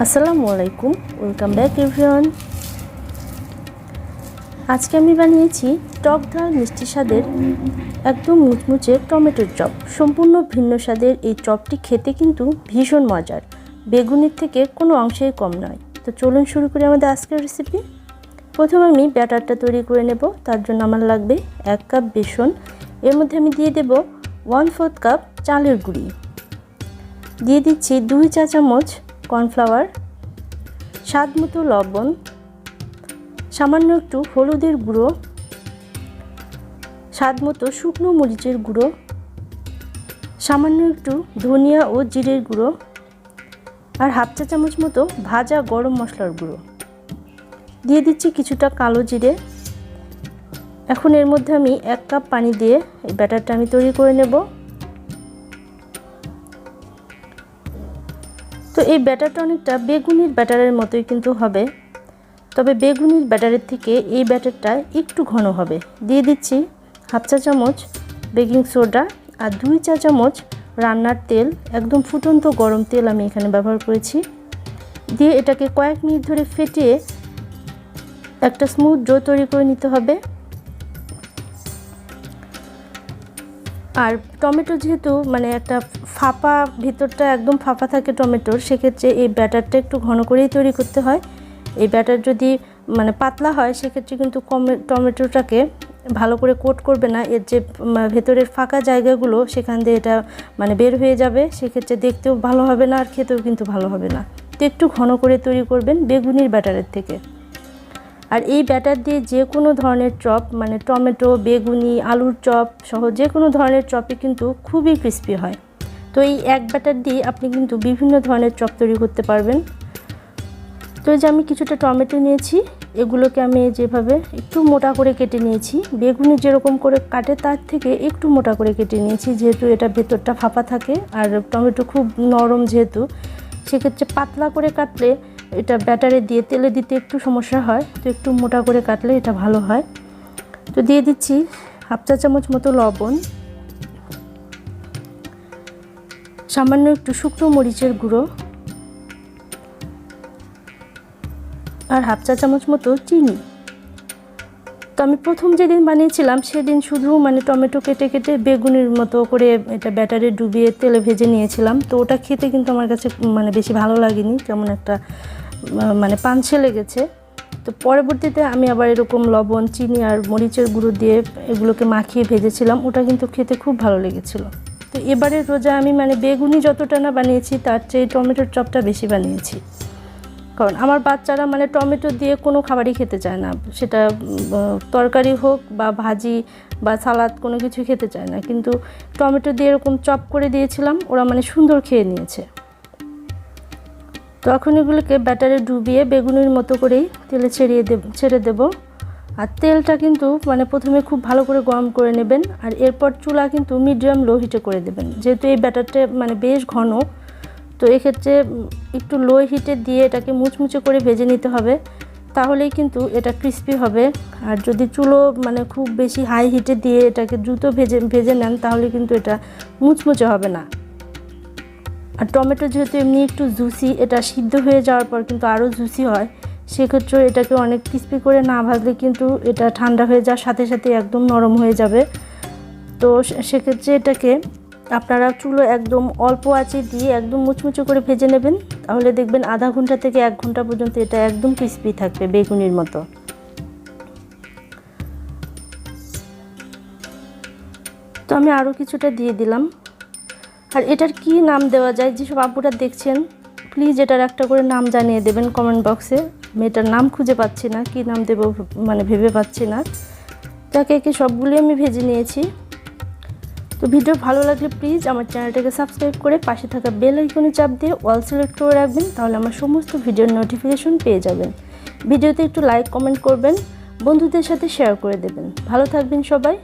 আসসালামু আলাইকুম, welcome back everyone. আজকে আমি বানিয়েছি টক ঝাল মিষ্টি স্বাদের একদম মুচমুচে টমেটোর চপ। সম্পূর্ণ ভিন্ন স্বাদের এই চপটি খেতে কিন্তু ভীষণ মজার, বেগুনের থেকে কোনো অংশেই কম নয়। তো চলুন শুরু করি আমাদের আজকের রেসিপি। প্রথমে আমি ব্যাটারটা তৈরি করে নেব। তার জন্য আমার লাগবে 1 কাপ বেসন। এর মধ্যে আমি দিয়ে দেব 1/4 কাপ চালের গুঁড়ি, দিয়ে দিচ্ছি 2 চা চামচ কর্নফ্লাওয়ার, স্বাদ মতো লবণ, সামান্য একটু হলুদের গুঁড়ো, স্বাদ মতো শুকনো মরিচের গুঁড়ো, সামান্য একটু ধনিয়া ও জিরের গুঁড়ো, আর 1/2 চা চামচ মতো ভাজা গরম মশলার গুঁড়ো। দিয়ে দিচ্ছি কিছুটা কালো জিরে। এখন এর মধ্যে আমি 1 কাপ পানি দিয়ে এই ব্যাটারটা আমি তৈরি করে নেব। তো এই ব্যাটারটা অনেকটা বেগুনির ব্যাটারের মতোই কিন্তু হবে, তবে বেগুনির ব্যাটারের থেকে এই ব্যাটারটা একটু ঘন হবে। দিয়ে দিচ্ছি 1/2 চা চামচ বেকিং সোডা আর 2 চা চামচ রান্নার তেল, একদম ফুটন্ত গরম তেল আমি এখানে ব্যবহার করেছি। দিয়ে এটাকে কয়েক মিনিট ধরে ফেটিয়ে একটা স্মুথ ডো তৈরি করে নিতে হবে। আর টমেটো যেহেতু মানে একটা ফাঁপা, ভিতরটা একদম ফাঁপা থাকে টমেটোর, সেক্ষেত্রে এই ব্যাটারটা একটু ঘন করেই তৈরি করতে হয়। এই ব্যাটার যদি মানে পাতলা হয় সেক্ষেত্রে কিন্তু টমেটোটাকে ভালো করে কোট করবে না। এর যে ভেতরের ফাঁকা জায়গাগুলো সেখান দিয়ে এটা মানে বের হয়ে যাবে, সেক্ষেত্রে দেখতেও ভালো হবে না আর খেতেও কিন্তু ভালো হবে না। তো একটু ঘন করে তৈরি করবেন বেগুনির ব্যাটারের থেকে। আর এই ব্যাটার দিয়ে যে কোনো ধরনের চপ, মানে টমেটো, বেগুনি, আলুর চপ সহ যে কোনো ধরনের চপই কিন্তু খুবই ক্রিস্পি হয়। তো এই এক ব্যাটার দিয়ে আপনি কিন্তু বিভিন্ন ধরনের চপ তৈরি করতে পারবেন। তো এই যে আমি কিছুটা টমেটো নিয়েছি, এগুলোকে আমি যেভাবে একটু মোটা করে কেটে নিয়েছি, বেগুনি যেরকম করে কাটে তার থেকে একটু মোটা করে কেটে নিয়েছি, যেহেতু এটা ভেতরটা ফাঁপা থাকে আর টমেটো খুব নরম, যেহেতু সেক্ষেত্রে পাতলা করে কাটলে এটা ব্যাটারে দিয়ে তেলে দিতে একটু সমস্যা হয়, তো একটু মোটা করে কাটলে এটা ভালো হয়। তো দিয়ে দিচ্ছি 1/2 চা চামচ মতো লবণ, সামান্য একটু শুকনো মরিচের গুঁড়ো আর 1/2 চা চামচ মতো চিনি। তো আমি প্রথম যেদিন বানিয়েছিলাম সেদিন শুধু মানে টমেটো কেটে কেটে বেগুনের মতো করে এটা ব্যাটারে ডুবিয়ে তেলে ভেজে নিয়েছিলাম। তো ওটা খেতে কিন্তু আমার কাছে মানে বেশি ভালো লাগেনি, কেমন একটা মানে পানছে লেগেছে। তো পরবর্তীতে আমি আবার এরকম লবণ, চিনি আর মরিচের গুঁড়ো দিয়ে এগুলোকে মাখিয়ে ভেজেছিলাম, ওটা কিন্তু খেতে খুব ভালো লেগেছিল। তো এবারে রোজা আমি মানে বেগুনি যতটা না বানিয়েছি তার চেয়ে টমেটোর চপটা বেশি বানিয়েছি, কারণ আমার বাচ্চারা মানে টমেটো দিয়ে কোনো খাবারই খেতে চায় না, সেটা তরকারি হোক বা ভাজি বা সালাদ, কোনো কিছু খেতে চায় না। কিন্তু টমেটো দিয়ে এরকম চপ করে দিয়েছিলাম, ওরা মানে সুন্দর খেয়ে নিয়েছে। তো এখন এগুলোকে ব্যাটারে ডুবিয়ে বেগুনের মতো করেই তেলে ছেড়ে দেব। আর তেলটা কিন্তু মানে প্রথমে খুব ভালো করে গরম করে নেবেন, আর এরপর চুলা কিন্তু মিডিয়াম লো হিটে করে দেবেন, যেহেতু এই ব্যাটারটা মানে বেশ ঘন। তো এক্ষেত্রে একটু লো হিটে দিয়ে এটাকে মুচমুচে করে ভেজে নিতে হবে, তাহলেই কিন্তু এটা ক্রিস্পি হবে। আর যদি চুলো মানে খুব বেশি হাই হিটে দিয়ে এটাকে দ্রুত ভেজে নেন তাহলে কিন্তু এটা মুচমুচে হবে না। আর টমেটো যেহেতু এমনি একটু জুসি, এটা সিদ্ধ হয়ে যাওয়ার পর কিন্তু আরও জুসি হয়, সেক্ষেত্রে এটাকে অনেক ক্রিস্পি করে না ভাজলে কিন্তু এটা ঠান্ডা হয়ে যাওয়ার সাথে সাথে একদম নরম হয়ে যাবে। তো সেক্ষেত্রে এটাকে আপনারা চুলো একদম অল্প আঁচে দিয়ে একদম মুচমুচে করে ভেজে নেবেন, তাহলে দেখবেন আধা ঘন্টা থেকে 1 ঘন্টা পর্যন্ত এটা একদম ক্রিস্পি থাকবে বেগুনির মতো। তো আমি আরও কিছুটা দিয়ে দিলাম। আর এটার কি নাম দেওয়া যায়, যেসব আপুরা দেখছেন প্লিজ এটার একটা করে নাম জানিয়ে দেবেন কমেন্ট বক্সে। আমি এটার নাম খুঁজে পাচ্ছি না, কি নাম দেবো মানে ভেবে পাচ্ছি না। যাকে একে সবগুলোই আমি ভেজে নিয়েছি। তো ভিডিও ভালো লাগলে প্লিজ আমার চ্যানেলটাকে সাবস্ক্রাইব করে পাশে থাকা বেল আইকনে চাপ দিয়ে অল সিলেক্ট করে রাখবেন, তাহলে আমার সমস্ত ভিডিওর নোটিফিকেশন পেয়ে যাবেন। ভিডিওতে একটু লাইক কমেন্ট করবেন, বন্ধুদের সাথে শেয়ার করে দেবেন। ভালো থাকবেন সবাই।